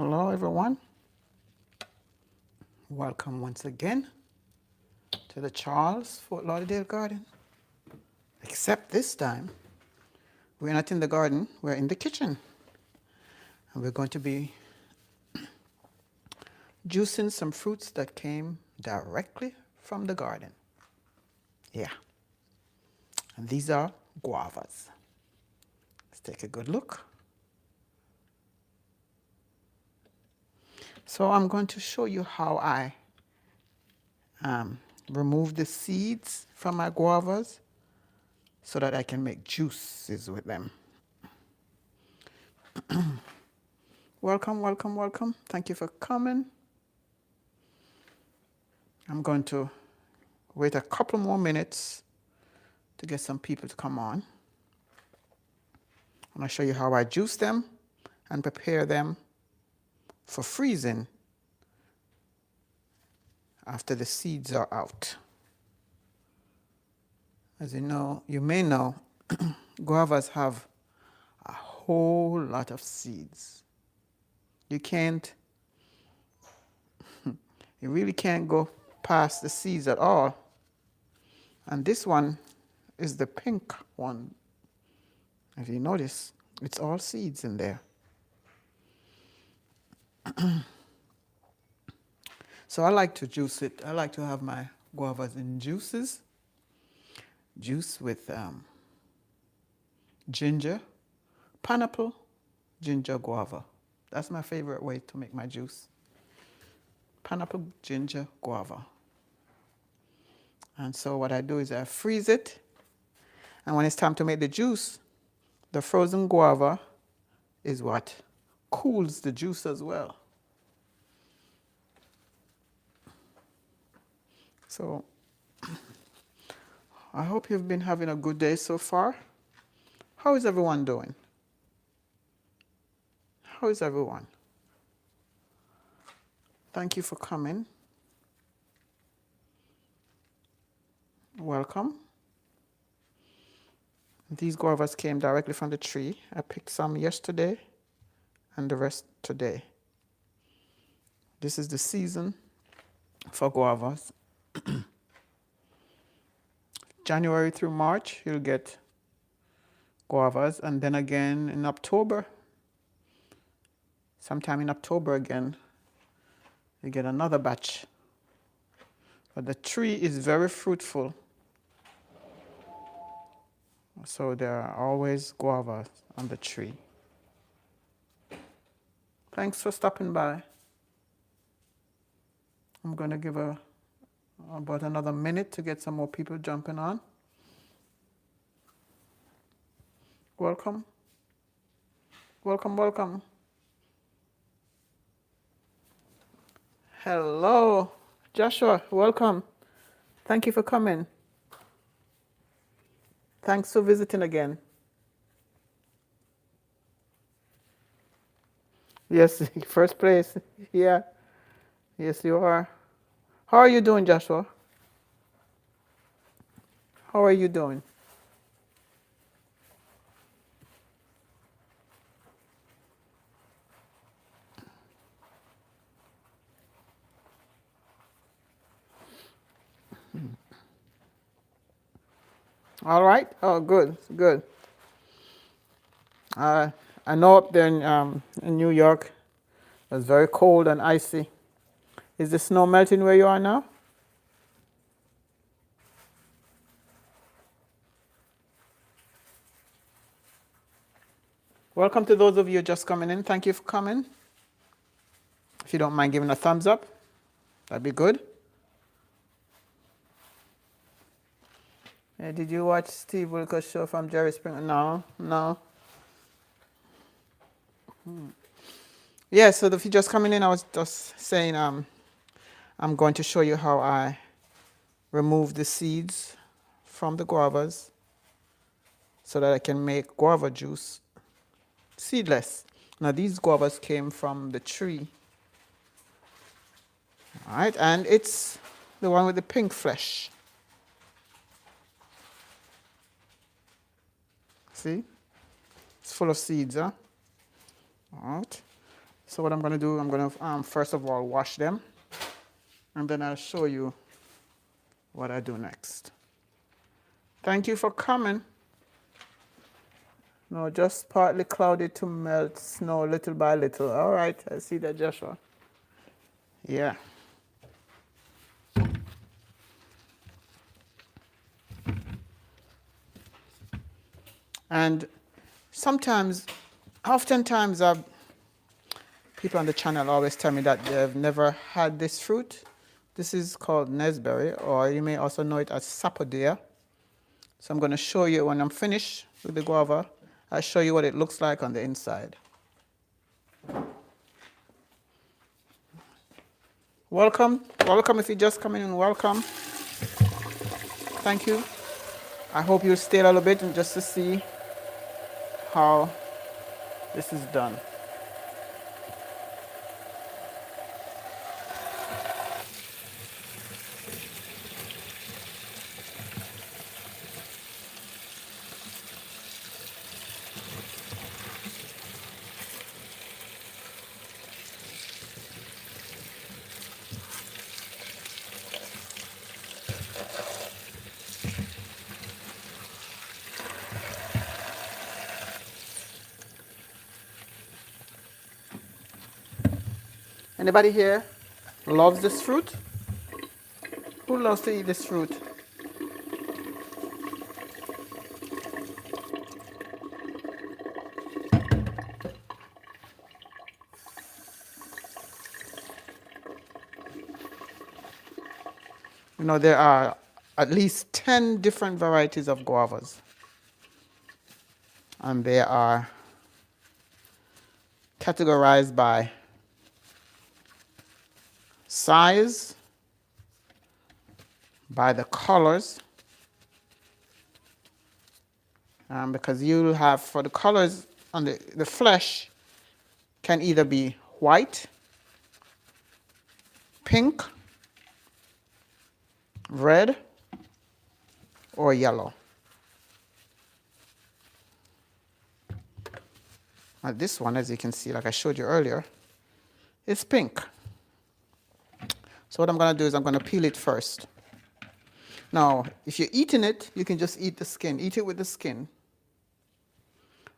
Hello, everyone. Welcome once again to the Charles Fort Lauderdale Garden. Except this time, we're not in the garden, we're in the kitchen. And we're going to be juicing some fruits that came directly from the garden. Yeah. And these are guavas. Let's take a good look. So I'm going to show you how I remove the seeds from my guavas so that I can make juices with them. Welcome, welcome, welcome. Thank you for coming. I'm going to wait a couple more minutes to get some people to come on. I'm going to show you how I juice them and prepare them for freezing after the seeds are out. As you know, you may know, guavas have a whole lot of seeds. You really can't go past the seeds at all. And this one is the pink one. If you notice, it's all seeds in there. So I like to juice it. I like to have my guavas in juices. Juice with ginger, pineapple, ginger, guava. That's my favorite way to make my juice. Pineapple, ginger, guava. And so what I do is I freeze it. And when it's time to make the juice, the frozen guava is what cools the juice as well. So I hope you've been having a good day so far. How is everyone doing? How is everyone? Thank you for coming. Welcome. These guavas came directly from the tree. I picked some yesterday and the rest today. This is the season for guavas. January through March, you'll get guavas, and then again in October, sometime in October again, you get another batch. But the tree is very fruitful, so there are always guavas on the tree. Thanks for stopping by. I'm going to give about another minute to get some more people jumping on. Welcome. Welcome, welcome. Hello, Joshua, welcome. Thank you for coming. Thanks for visiting again. Yes, first place. Yeah. Yes, you are. How are you doing, Joshua? How are you doing? All right. Oh, good, good. I know up there in New York, it's very cold and icy. Is the snow melting where you are now? Welcome to those of you just coming in. Thank you for coming. If you don't mind giving a thumbs up, that'd be good. Hey, did you watch Steve Wilkos' show from Jerry Springer? No, no. Yeah, so if you're just coming in, I was just saying I'm going to show you how I remove the seeds from the guavas so that I can make guava juice seedless. Now these guavas came from the tree. All right, and it's the one with the pink flesh. See? It's full of seeds, huh? All right. So what I'm going to do, I'm going to first of all wash them, and then I'll show you what I do next. Thank you for coming. No, just partly cloudy to melt snow little by little. All right, I see that, Joshua. Yeah. And sometimes, oftentimes, people on the channel always tell me that they've never had this fruit. This is called Nesberry, or you may also know it as Sapodilla. So I'm going to show you when I'm finished with the guava. I'll show you what it looks like on the inside. Welcome, welcome if you're just coming in, welcome. Thank you. I hope you'll stay a little bit and just to see how this is done. Anybody here loves this fruit? Who loves to eat this fruit? You know, there are at least 10 different varieties of guavas. And they are categorized by size, by the colors, because you'll have, for the colors on the flesh, can either be white, pink, red, or yellow. Now this one, as you can see, like I showed you earlier, is pink. So what I'm going to do is I'm going to peel it first. Now, if you're eating it, you can just eat the skin. Eat it with the skin.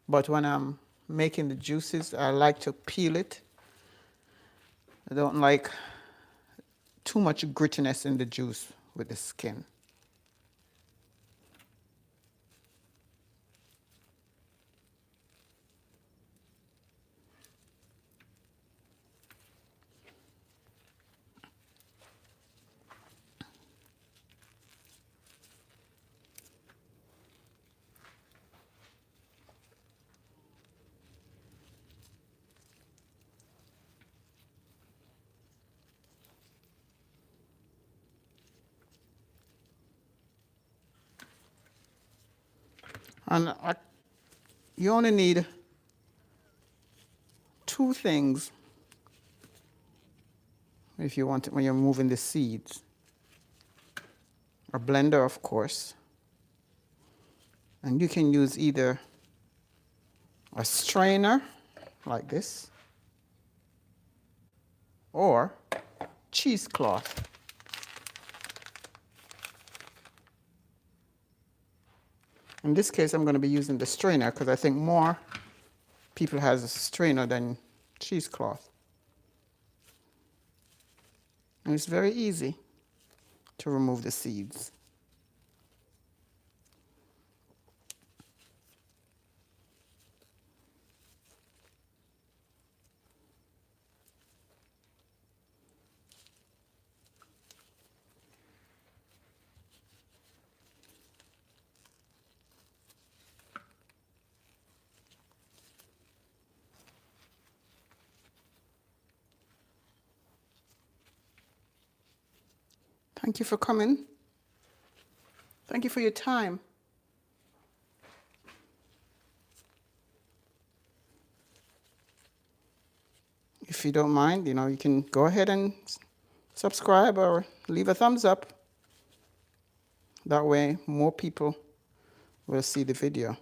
But when I'm making the juices, I like to peel it. I don't like too much grittiness in the juice with the skin. And you only need 2 things if you want it when you're moving the seeds. A blender, of course. And you can use either a strainer like this or cheesecloth. In this case, I'm going to be using the strainer because I think more people has a strainer than cheesecloth. And it's very easy to remove the seeds. Thank you for coming. Thank you for your time. If you don't mind, you can go ahead and subscribe or leave a thumbs up. That way, more people will see the video.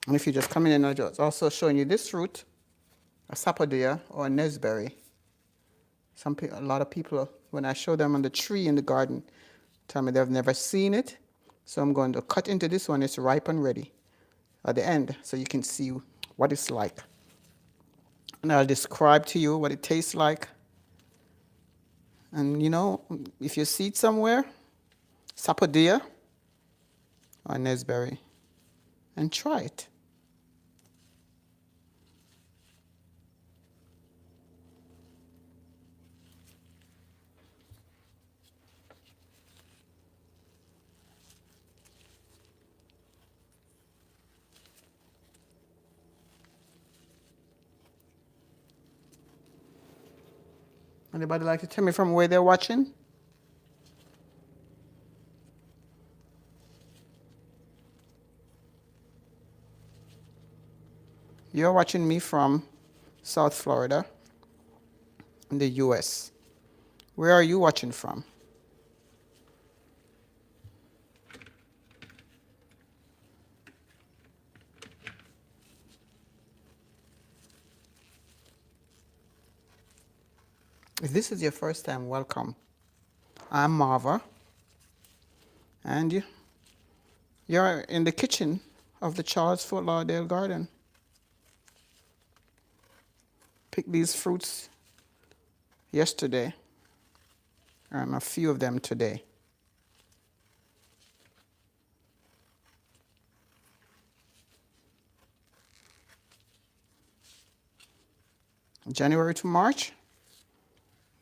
And if you're just coming in, I'm just also showing you this fruit, a sapodilla or a nesberry. A lot of people, when I show them on the tree in the garden, tell me they've never seen it. So I'm going to cut into this one. It's ripe and ready at the end, so you can see what it's like. And I'll describe to you what it tastes like. And you know, if you see it somewhere, sapodilla or nesberry, and try it. Anybody like to tell me from where they're watching? You're watching me from South Florida in the US. Where are you watching from? If this is your first time, welcome. I'm Marva, and you're in the kitchen of the Charles Fort Lauderdale Garden. Picked these fruits yesterday, and a few of them today. January to March,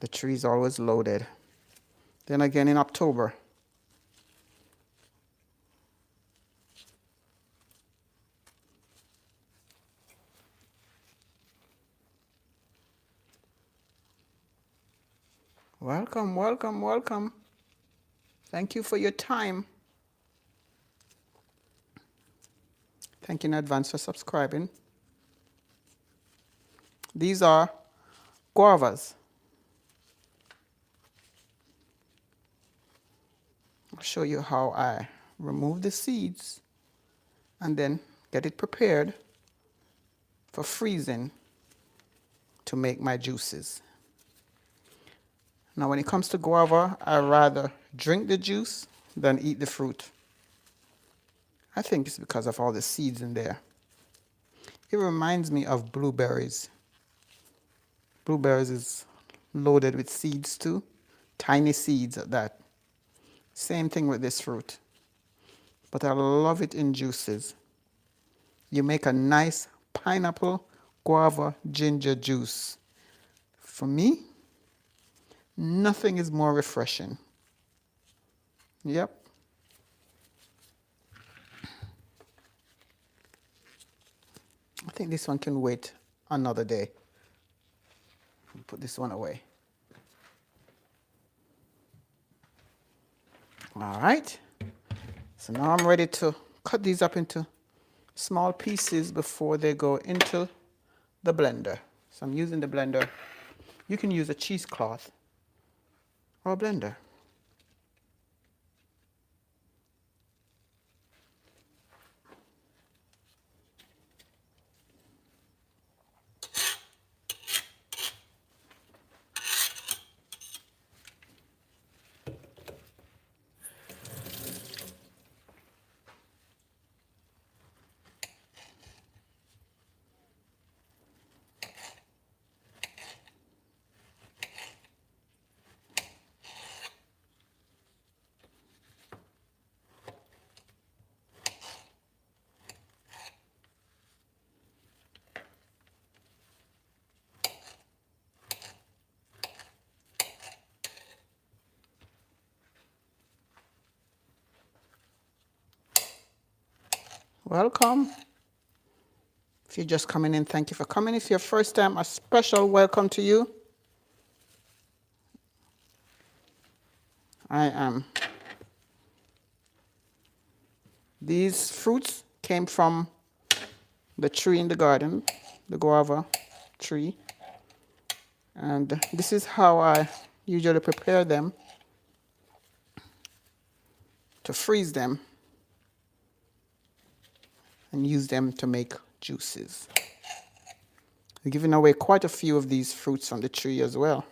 the tree's always loaded. Then again in October. Welcome, welcome, welcome. Thank you for your time. Thank you in advance for subscribing. These are guavas. I'll show you how I remove the seeds and then get it prepared for freezing to make my juices. Now when it comes to guava, I rather drink the juice than eat the fruit. I think it's because of all the seeds in there. It reminds me of blueberries. Blueberries is loaded with seeds too, tiny seeds at that. Same thing with this fruit. But I love it in juices. You make a nice pineapple, guava, ginger juice. For me, nothing is more refreshing. Yep. I think this one can wait another day. Put this one away. All right. So now I'm ready to cut these up into small pieces before they go into the blender. So I'm using the blender. You can use a cheesecloth or a blender. Welcome. If you're just coming in, thank you for coming. If it's your first time, a special welcome to you. These fruits came from the tree in the garden, the guava tree. And this is how I usually prepare them to freeze them and use them to make juices. We're giving away quite a few of these fruits on the tree as well.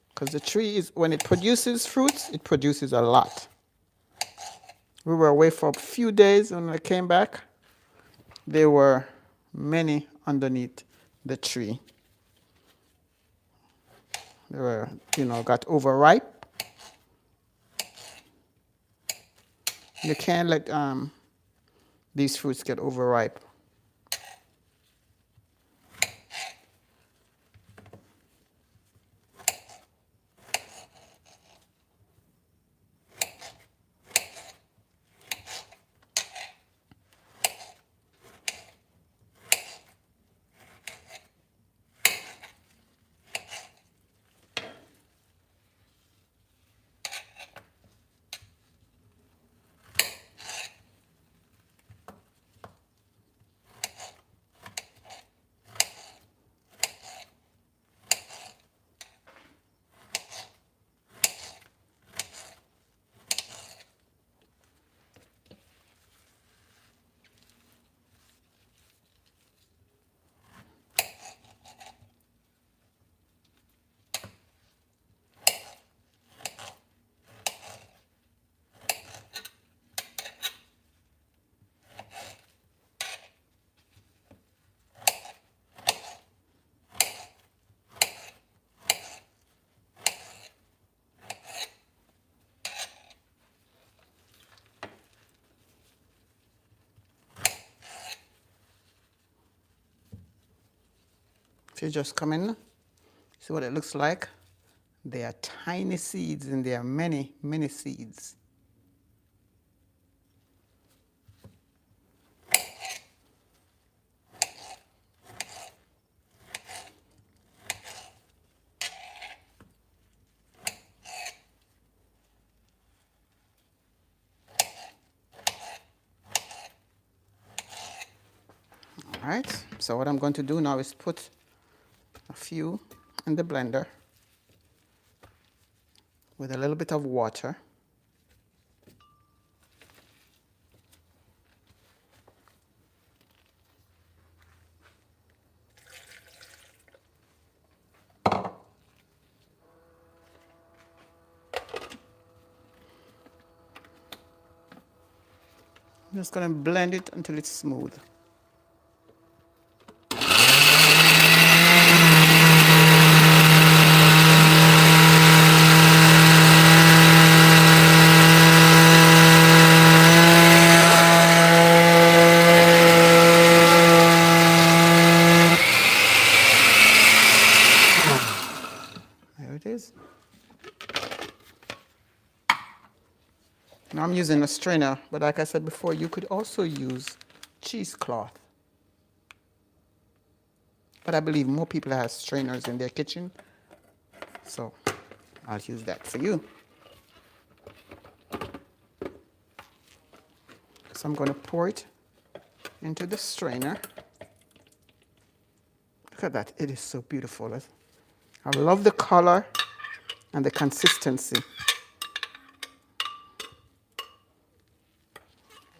Because the tree is, when it produces fruits, it produces a lot. We were away for a few days, and when I came back, there were many underneath the tree. They were, got overripe. You can't let these fruits get overripe. If you just come in, see what it looks like. They are tiny seeds, and there are many, many seeds. All right, so what I'm going to do now is put a few in the blender with a little bit of water. I'm just going to blend it until it's smooth. There it is. Now I'm using a strainer, but like I said before, you could also use cheesecloth. But I believe more people have strainers in their kitchen, so I'll use that for you. So I'm going to pour it into the strainer. Look at that, it is so beautiful. I love the color and the consistency.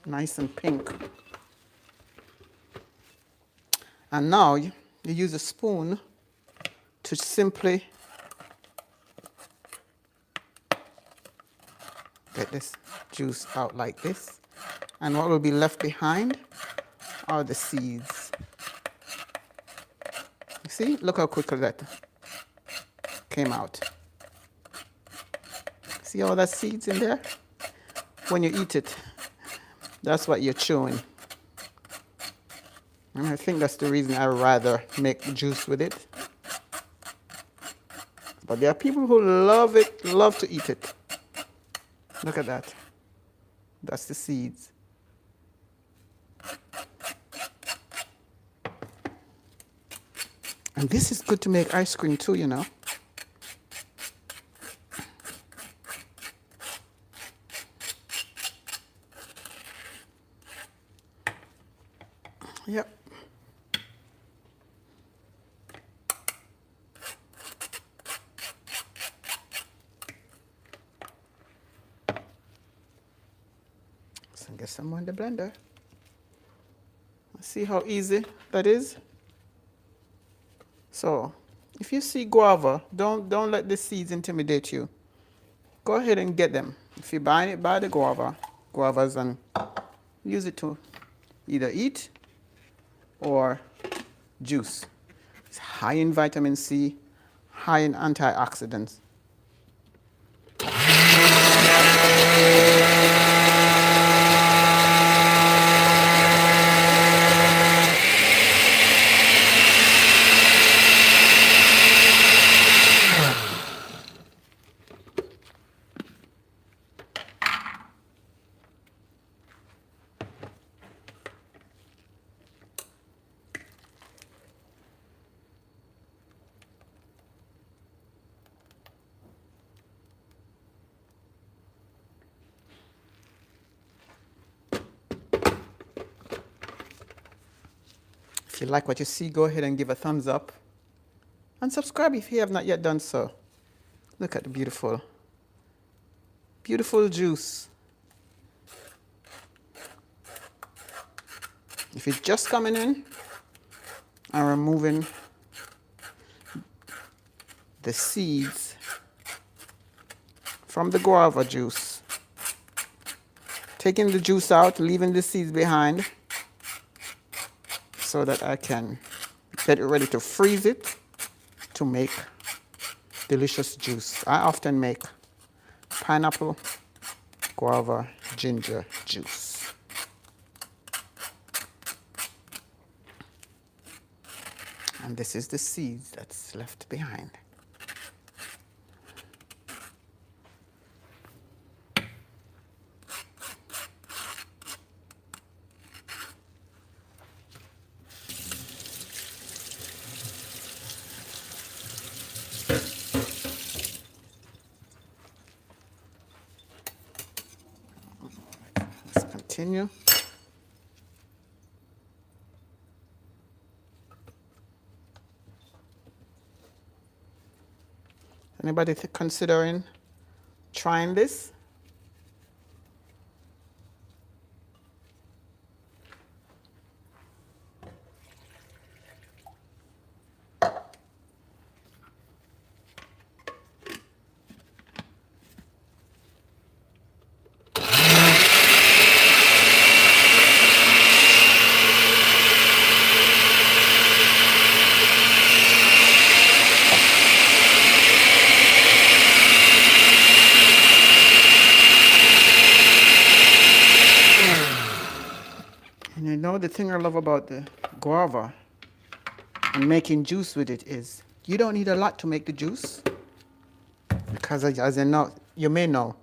Nice and pink. And now you use a spoon to simply get this juice out like this. And what will be left behind are the seeds. You see? Look how quickly that came out. See all that seeds in there? When you eat it, that's what you're chewing. And I think that's the reason I rather make juice with it. But there are people who love it, love to eat it. Look at that. That's the seeds. And this is good to make ice cream too, you know. Yep. So get some more in the blender. See how easy that is? So if you see guava, don't let the seeds intimidate you. Go ahead and get them. If you buy it, buy the guavas and use it to either eat or juice. It's high in vitamin C, high in antioxidants. If you like what you see, go ahead and give a thumbs up and subscribe if you have not yet done so. Look at the beautiful, beautiful juice. If you're just coming in, I'm removing the seeds from the guava juice. Taking the juice out, leaving the seeds behind so that I can get it ready to freeze it to make delicious juice. I often make pineapple, guava, ginger juice. And this is the seeds that's left behind. Let's continue. Anybody considering trying this? And you know the thing I love about the guava and making juice with it is you don't need a lot to make the juice because as you may know,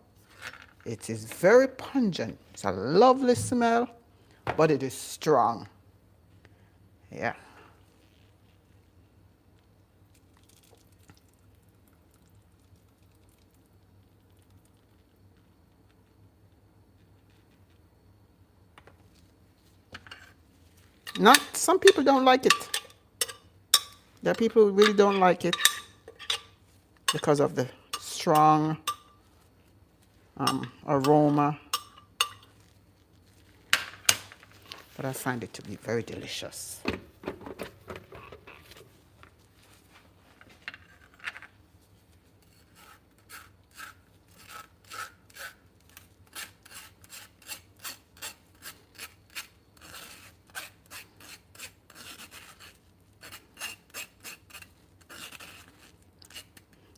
it is very pungent. It's a lovely smell, but it is strong. Yeah. Not some people don't like it. There are people who really don't like it because of the strong aroma. But I find it to be very delicious.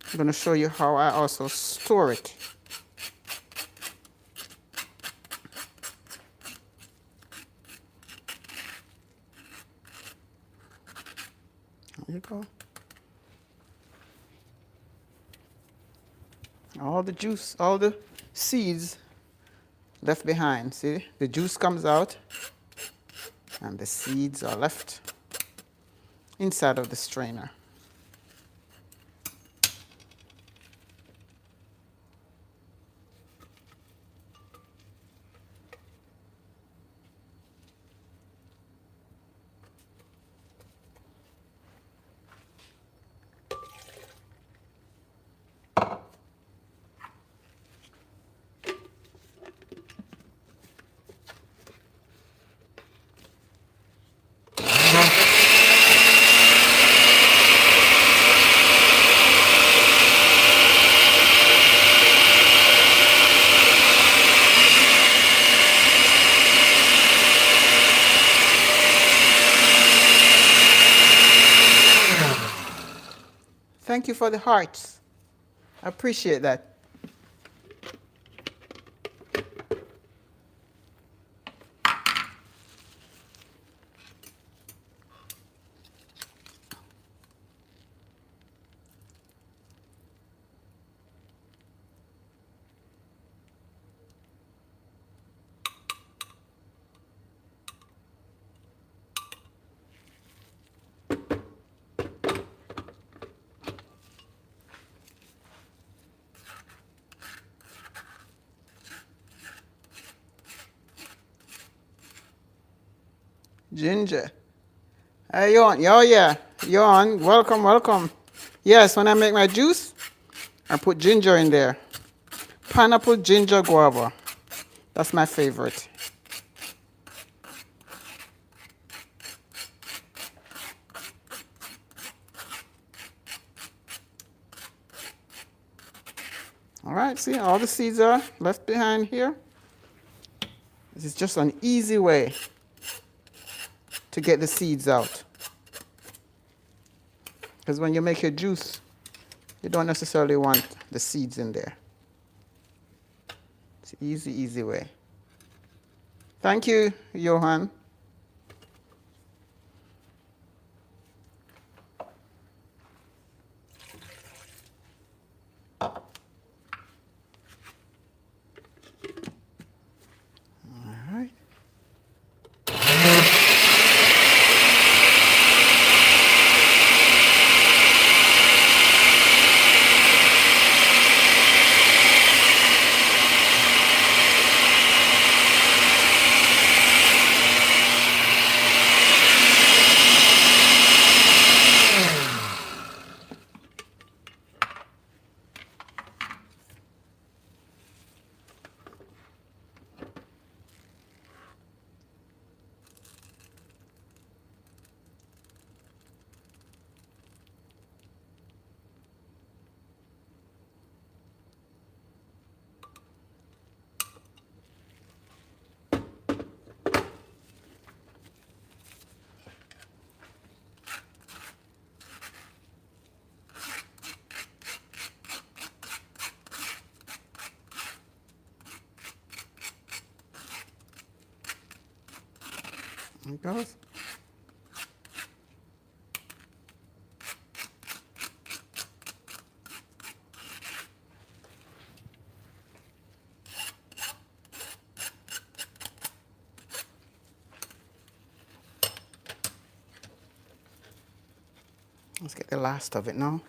I'm going to show you how I also store it. There you go. All the juice, all the seeds left behind. See, the juice comes out and the seeds are left inside of the strainer. Thank you for the hearts. I appreciate that. Ginger. Hey, you on? Oh, yeah. You on? Welcome, welcome. Yes, when I make my juice, I put ginger in there. Pineapple, ginger, guava. That's my favorite. All right, see, all the seeds are left behind here. This is just an easy way to get the seeds out. Because when you make your juice, you don't necessarily want the seeds in there. It's an easy, easy way. Thank you, Johan. All right. There it goes. Let's get the last of it now.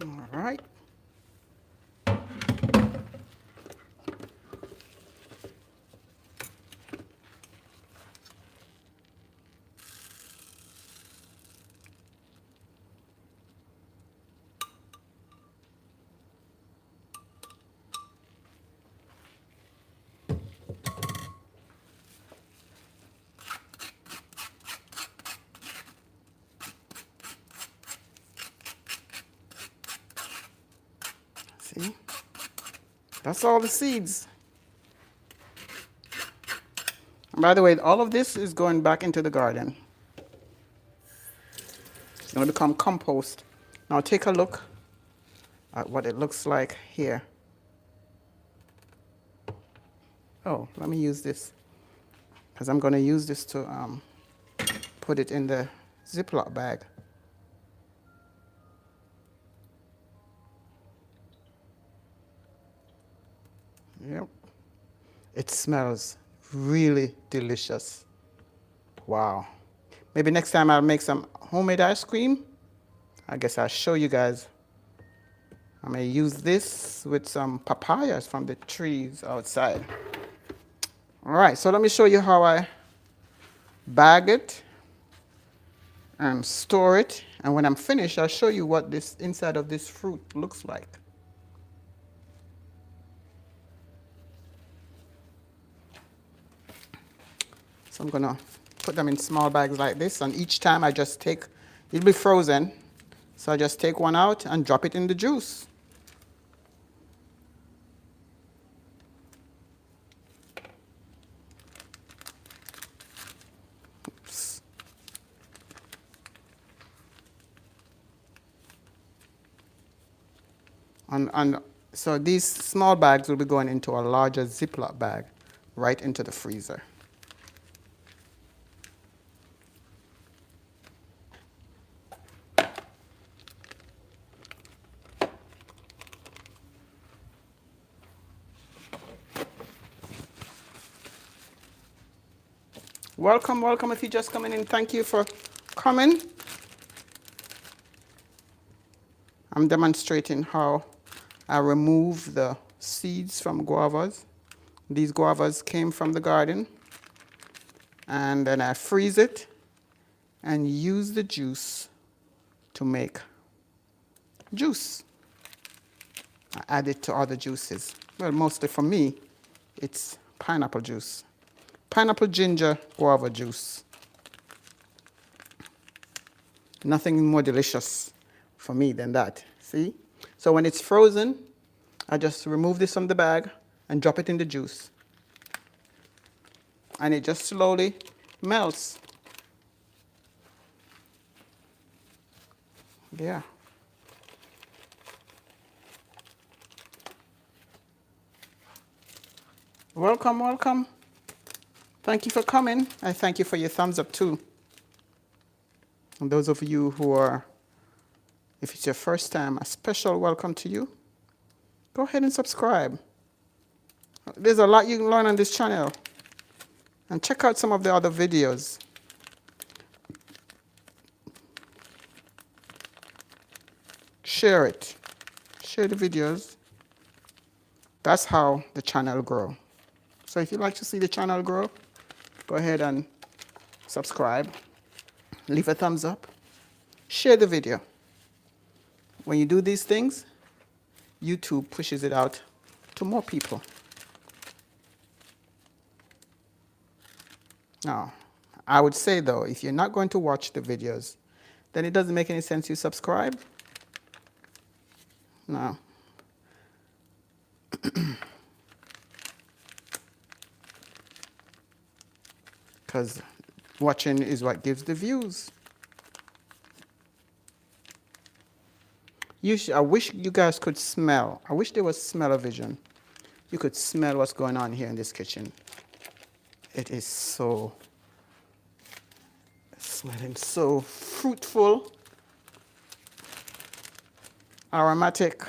All right. See? That's all the seeds. And by the way, all of this is going back into the garden. It's going to become compost. Now take a look at what it looks like here. Oh, let me use this, because I'm going to use this to put it in the Ziploc bag. Yep. It smells really delicious. Wow. Maybe next time I'll make some homemade ice cream I guess I'll show you guys. I may use this with some papayas from the trees outside. All right, so let me show you how I bag it and store it. And when I'm finished, I'll show you what this inside of this fruit looks like. So I'm gonna put them in small bags like this, and each time I just take, it'll be frozen, so I just take one out and drop it in the juice. Oops. And so these small bags will be going into a larger Ziploc bag right into the freezer. Welcome, welcome if you're just coming in. Thank you for coming. I'm demonstrating how I remove the seeds from guavas. These guavas came from the garden. And then I freeze it and use the juice to make juice. I add it to other juices. Well, mostly for me, it's pineapple juice. Pineapple ginger guava juice. Nothing more delicious for me than that. See? So when it's frozen, I just remove this from the bag and drop it in the juice. And it just slowly melts. Yeah. Welcome, welcome. Thank you for coming. I thank you for your thumbs up too. And those of you who are, if it's your first time, a special welcome to you. Go ahead and subscribe. There's a lot you can learn on this channel. And check out some of the other videos. Share it. Share the videos. That's how the channel grows. So if you'd like to see the channel grow, go ahead and subscribe. Leave a thumbs up. Share the video. When you do these things, YouTube pushes it out to more people. Now, I would say though, if you're not going to watch the videos, then it doesn't make any sense you subscribe. No. Because watching is what gives the views. I wish you guys could smell. I wish there was smell-o-vision. You could smell what's going on here in this kitchen. It is so smelling so fruitful, aromatic.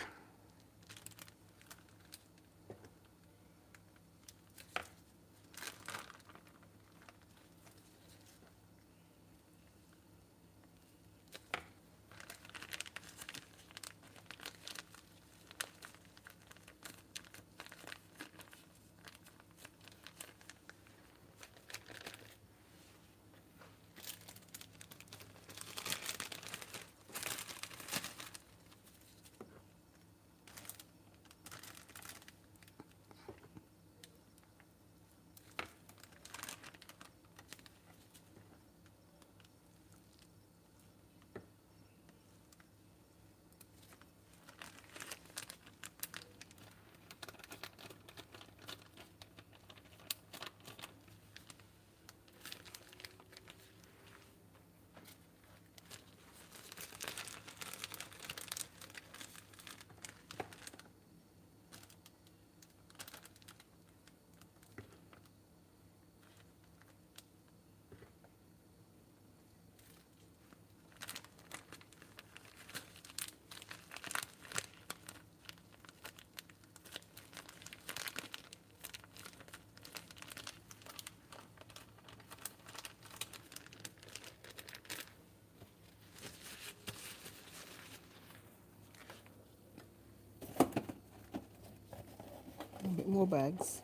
more bags.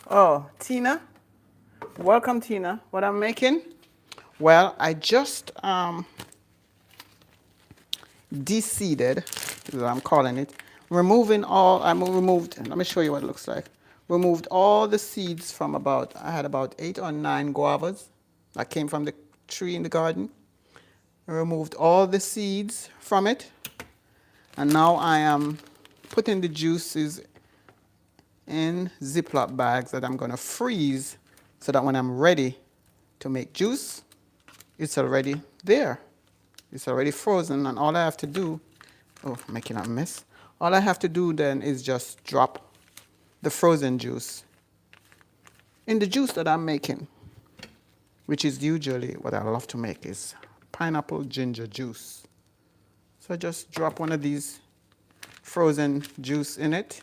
Oh, Tina. Welcome, Tina. What I'm making? Well, I just de-seeded, is what I'm calling it. Removing all, I removed, let me show you what it looks like. Removed all the seeds from I had about 8 or 9 guavas that came from the tree in the garden. I removed all the seeds from it. And now I am putting the juices in Ziploc bags that I'm going to freeze so that when I'm ready to make juice, it's already there. It's already frozen, and all I have to do, oh, making a mess. All I have to do then is just drop the frozen juice in the juice that I'm making, which is usually what I love to make is pineapple ginger juice. So I just drop one of these frozen juice in it,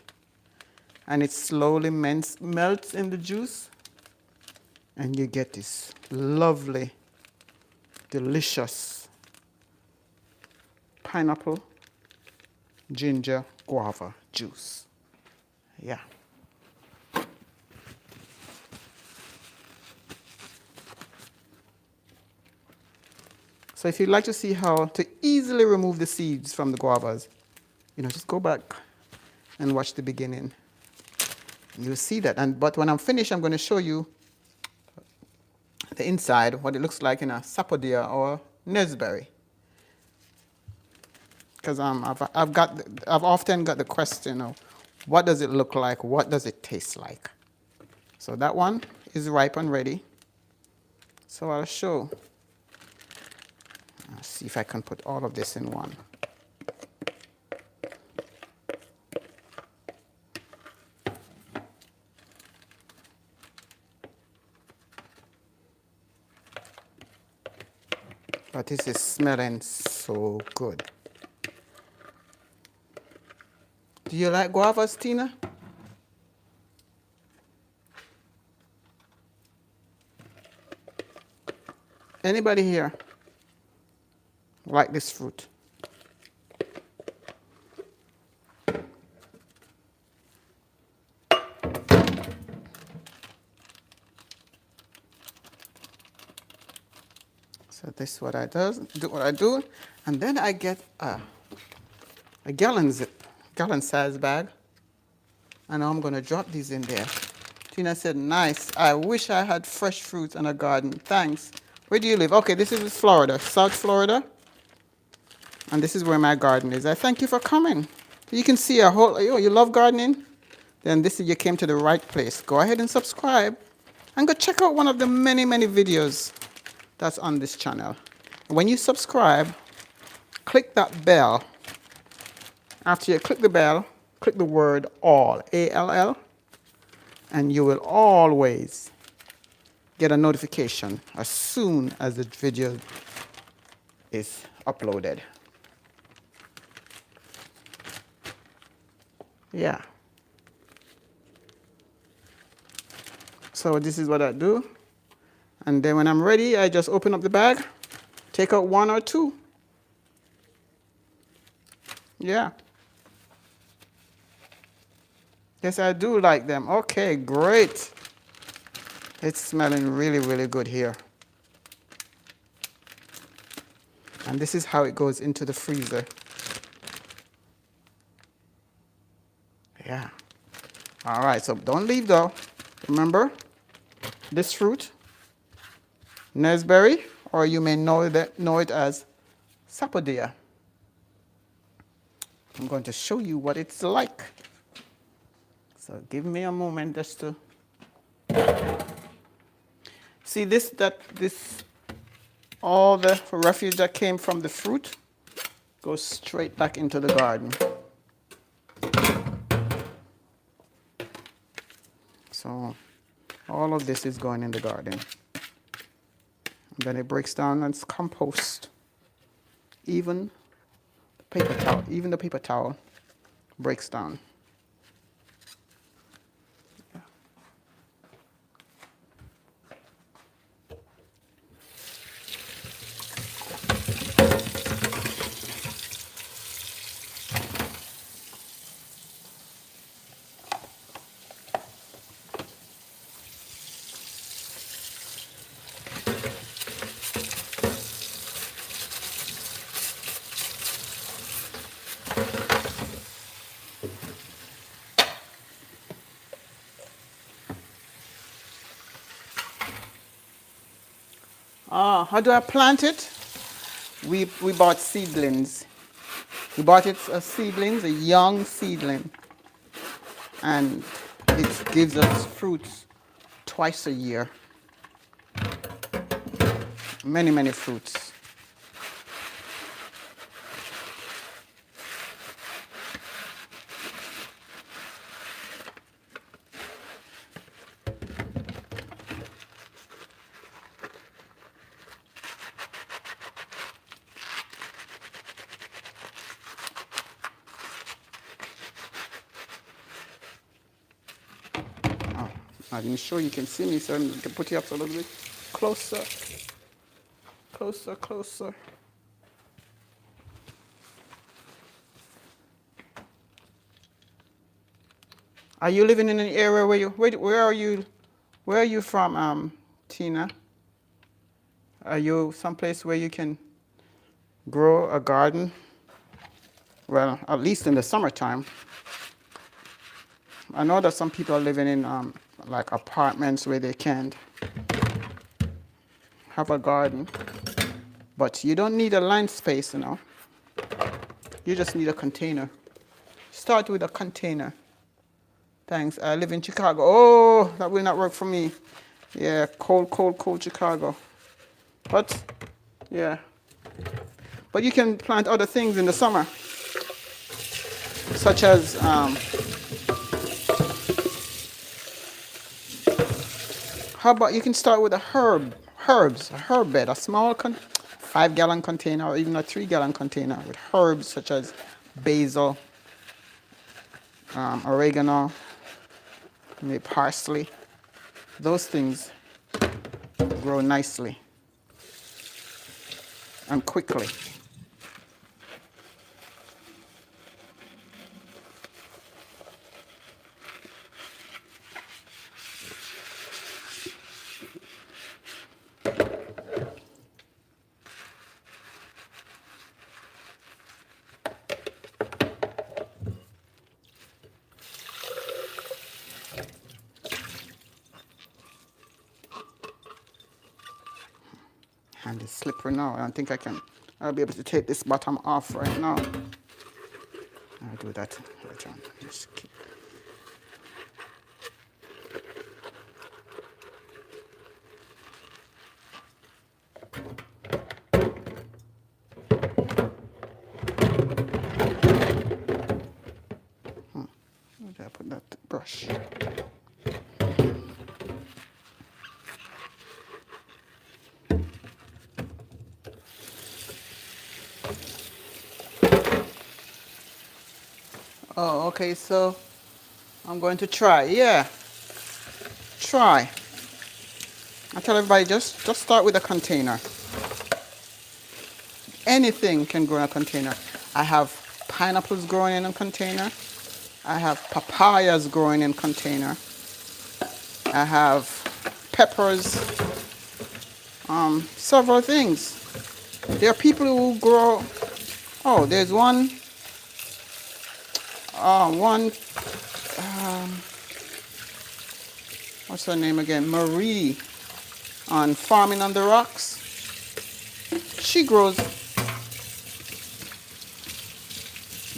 and it slowly melts in the juice, and you get this lovely, delicious pineapple ginger guava juice. Yeah. So if you'd like to see how to easily remove the seeds from the guavas, just go back and watch the beginning. You'll see that. But when I'm finished, I'm going to show you the inside, what it looks like in a sapodilla or nurseberry. Because I've often got the question of what does it look like, what does it taste like. So that one is ripe and ready. So I'll show. Let's see if I can put all of this in one. But this is smelling so good. Do you like guavas, Tina? Anybody here like this fruit? So this is what I do, and then I get a gallon size bag, and now I'm going to drop these in there. Tina said, nice. I wish I had fresh fruits and a garden. Thanks. Where do you live? Okay, this is Florida, South Florida. And this is where my garden is. I thank you for coming. You can see a whole, you love gardening? Then you came to the right place. Go ahead and subscribe and go check out one of the many, many videos that's on this channel. When you subscribe, click that bell. After you click the bell, click the word all, A-L-L, and you will always get a notification as soon as the video is uploaded. Yeah. So this is what I do. And then when I'm ready, I just open up the bag, take out 1 or 2. Yeah. Yes, I do like them. Okay, great. It's smelling really, really good here. And this is how it goes into the freezer. Yeah. All right, so don't leave though. Remember, this fruit, nurseberry, or you may know it as sapodilla. I'm going to show you what it's like. So give me a moment just to see all the refuse that came from the fruit goes straight back into the garden. So all of this is going in the garden. And then it breaks down and it's compost. Even the paper towel breaks down. How do I plant it? We bought seedlings. We bought it as seedlings, a young seedling, and it gives us fruits twice a year. Many, many fruits. I'm sure you can see me, so I can put you up a little bit closer, closer, closer. Are you living in an area where where are you from, Tina? Are you someplace where you can grow a garden? Well, at least in the summertime. I know that some people are living in like apartments where they can't have a garden, but you don't need a land space, you know. You just need a container. Start with a container. Thanks. I live in Chicago. Oh, that will not work for me. Yeah, cold, cold, cold Chicago. But, yeah. But you can plant other things in the summer, such as, how about you can start with a herb bed, a small 5-gallon container or even a 3-gallon container with herbs such as basil, oregano, maybe parsley. Those things grow nicely and quickly. Hand is slippery now. I don't think I'll be able to take this bottom off right now. I'll do that later on. Just keep. Where did I put that brush? Oh, okay, so I'm going to try. Yeah, try. I tell everybody just start with a container. Anything can grow in a container. I have pineapples growing in a container. I have papayas growing in a container. I have peppers, several things. There are people who grow, oh, there's one, what's her name again? Marie on Farming on the Rocks. She grows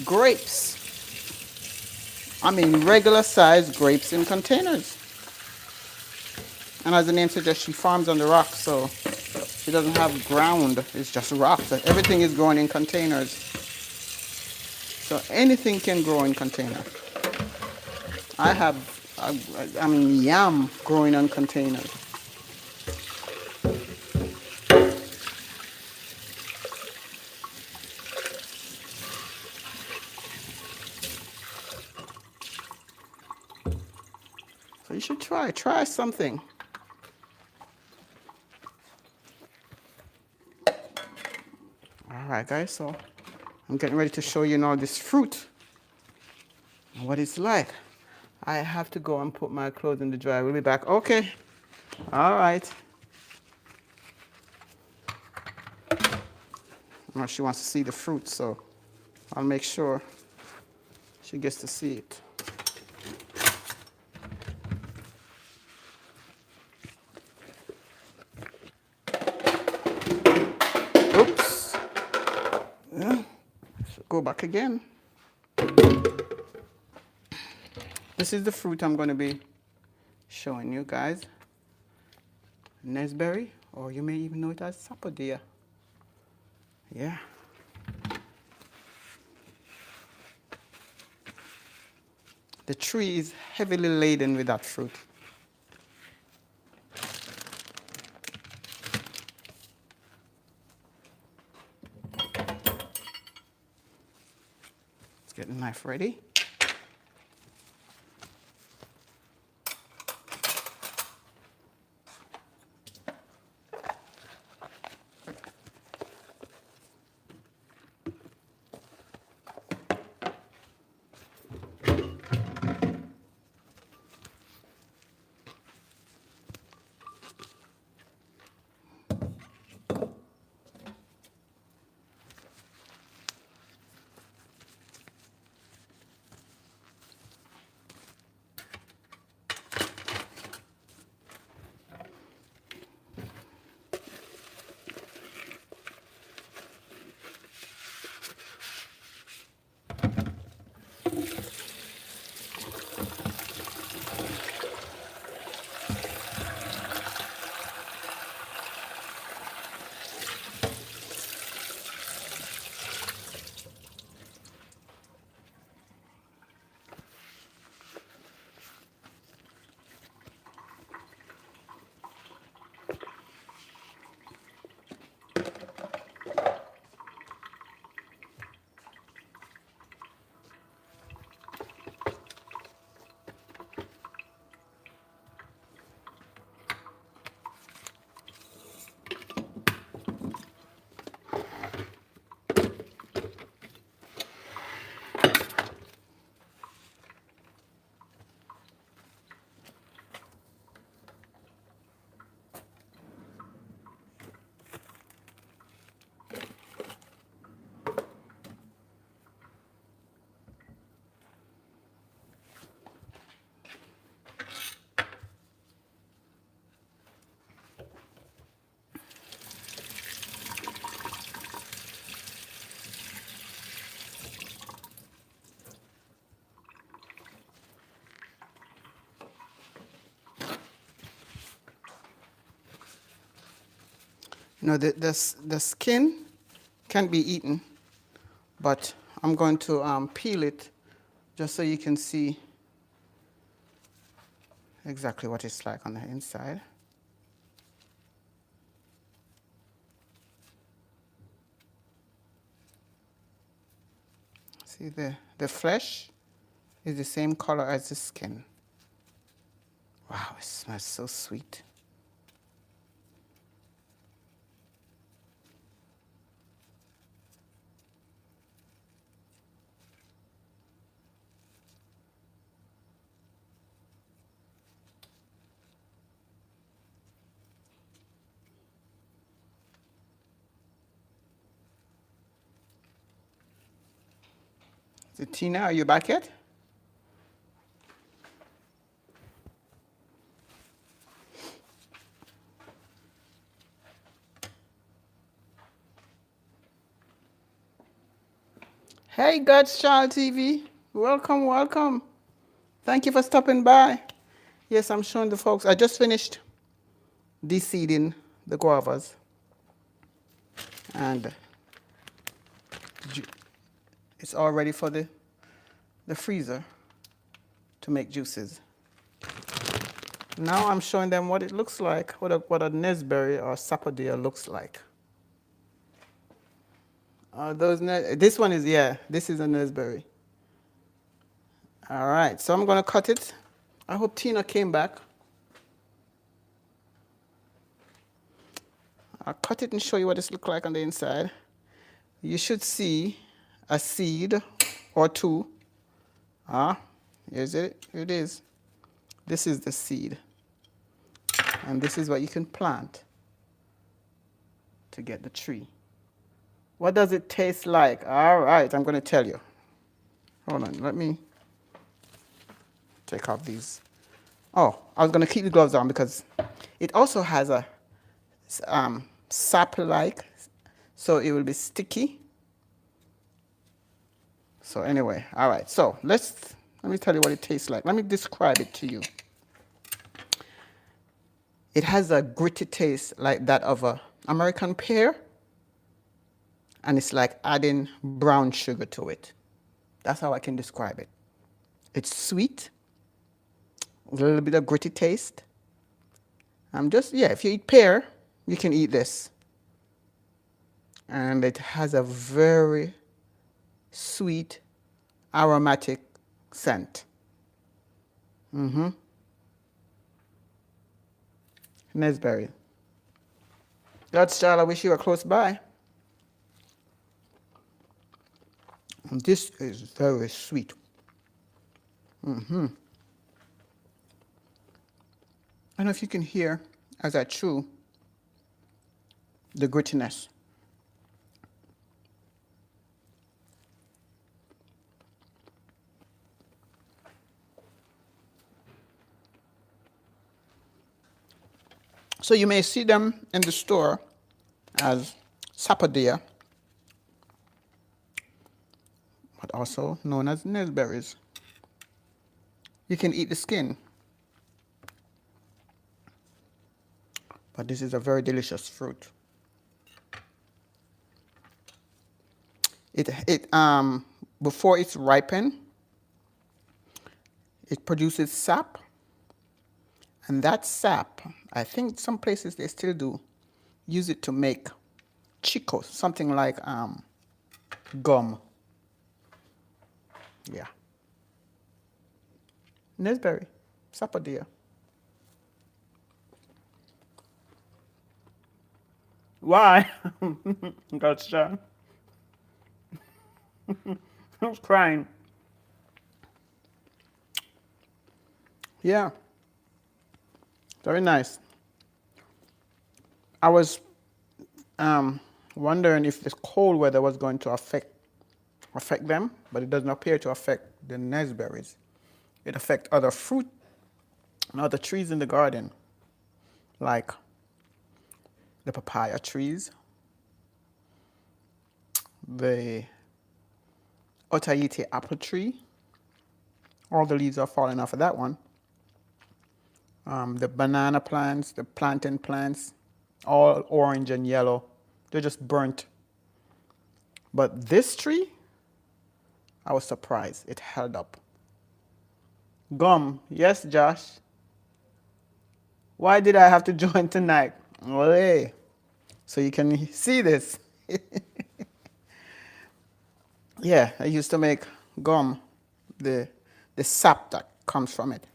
grapes. I mean, regular sized grapes in containers. And as the name suggests, she farms on the rocks, so she doesn't have ground. It's just rocks. Everything is growing in containers. So anything can grow in container. I have, yam growing in containers. So you should try something. All right, guys, so I'm getting ready to show you now this fruit and what it's like. I have to go and put my clothes in the dryer. We'll be back. Okay. All right. Well, she wants to see the fruit, so I'll make sure she gets to see it. go back again. This is the fruit I'm going to be showing you guys. Nesberry, or you may even know it as Sapodilla. Yeah. The tree is heavily laden with that fruit. Let's get the knife ready. You know, the skin can be eaten, but I'm going to peel it just so you can see exactly what it's like on the inside. See, the flesh is the same color as the skin. Wow, it smells so sweet. So Tina, are you back yet? Hey, God's Child TV. Welcome, welcome. Thank you for stopping by. Yes, I'm showing the folks. I just finished de-seeding the guavas. And it's all ready for the freezer to make juices. Now I'm showing them what it looks like, what a Nesberry or Sapodilla looks like. This one is, yeah, this is a Nesberry. All right, so I'm going to cut it. I hope Tina came back. I'll cut it and show you what this looks like on the inside. You should see a seed or two. Here's it. Here it is. This is the seed. And this is what you can plant to get the tree. What does it taste like? All right, I'm going to tell you. Hold on, let me take off these. Oh, I was going to keep the gloves on because it also has a sap-like, so it will be sticky. So anyway, all right. So let me tell you what it tastes like. Let me describe it to you. It has a gritty taste like that of a American pear, and it's like adding brown sugar to it. That's how I can describe it. It's sweet, a little bit of gritty taste. If you eat pear, you can eat this. And it has a very sweet, aromatic scent. Nesberry. God's child, I wish you were close by. And this is very sweet. I don't know if you can hear as I chew the grittiness. So you may see them in the store as Sapodilla, but also known as nellberries. You can eat the skin, but this is a very delicious fruit. Before it's ripened, it produces sap, and that sap, I think some places they still do use it to make chicos, something like gum. Yeah. Nesberry, Sapodilla. Why? Gotcha. I was crying. Yeah. Very nice. I was wondering if this cold weather was going to affect them, but it doesn't appear to affect the nesberries. It affects other fruit and other trees in the garden, like the papaya trees, the Otaite apple tree. All the leaves are falling off of that one. The banana plants, the plantain plants, all orange and yellow. They're just burnt. But this tree, I was surprised. It held up. Gum. Yes, Josh. Why did I have to join tonight? Well, hey. So you can see this. Yeah, I used to make gum, the sap that comes from it.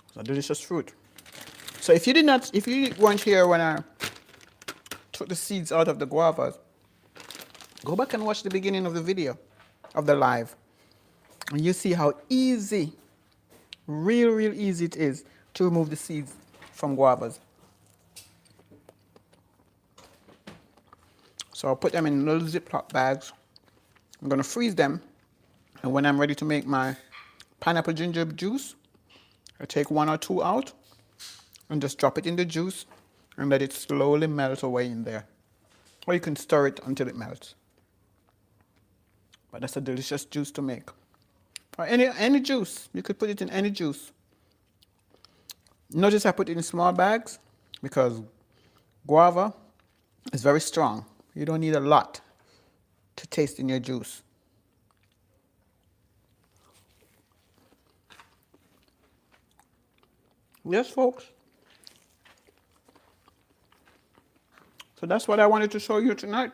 It's a delicious fruit. So if you weren't here when I took the seeds out of the guavas, go back and watch the beginning of the video, of the live. And you see how easy, real easy it is to remove the seeds from guavas. So I'll put them in little Ziploc bags. I'm going to freeze them. And when I'm ready to make my pineapple ginger juice, I take 1 or 2 out and just drop it in the juice and let it slowly melt away in there. Or you can stir it until it melts. But that's a delicious juice to make. Or any juice. You could put it in any juice. Notice I put it in small bags because guava is very strong. You don't need a lot to taste in your juice. Yes, folks. So that's what I wanted to show you tonight.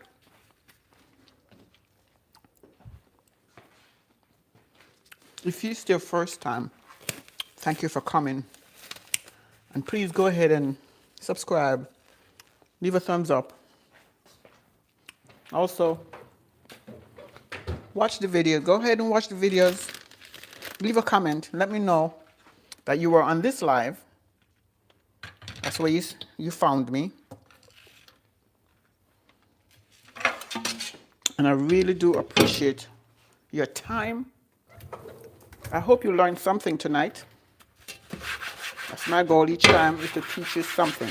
If it's your first time, thank you for coming. And please go ahead and subscribe. Leave a thumbs up. Also, watch the video. Go ahead and watch the videos. Leave a comment. Let me know that you were on this live. That's where you found me. And I really do appreciate your time. I hope you learned something tonight. That's my goal each time, is to teach you something.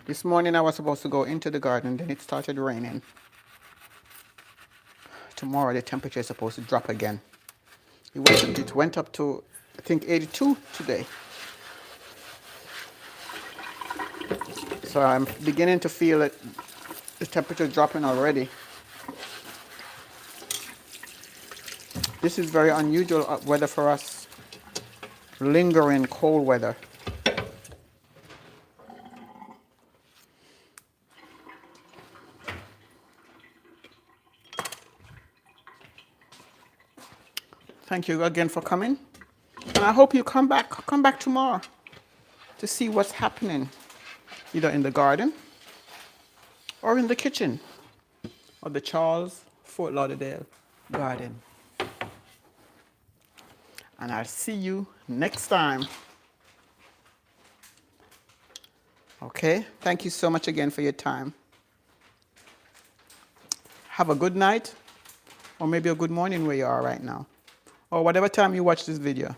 This morning I was supposed to go into the garden, then it started raining. Tomorrow the temperature is supposed to drop again. It went up to, I think, 82 today. So I'm beginning to feel it, the temperature dropping already. This is very unusual weather for us, lingering cold weather. Thank you again for coming. And I hope you come back tomorrow to see what's happening, either in the garden or in the kitchen of the Charles Fort Lauderdale garden. And I'll see you next time. Okay? Thank you so much again for your time. Have a good night, or maybe a good morning where you are right now. Or whatever time you watch this video.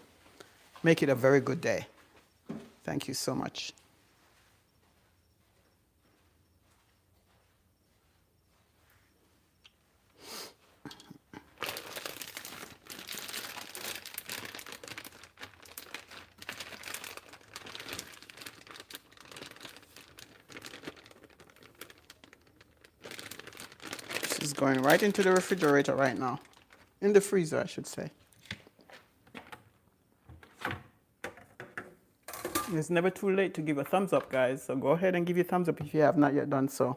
Make it a very good day. Thank you so much. This is going right into the refrigerator right now. In the freezer, I should say. It's never too late to give a thumbs up, guys. So go ahead and give your thumbs up if you have not yet done so.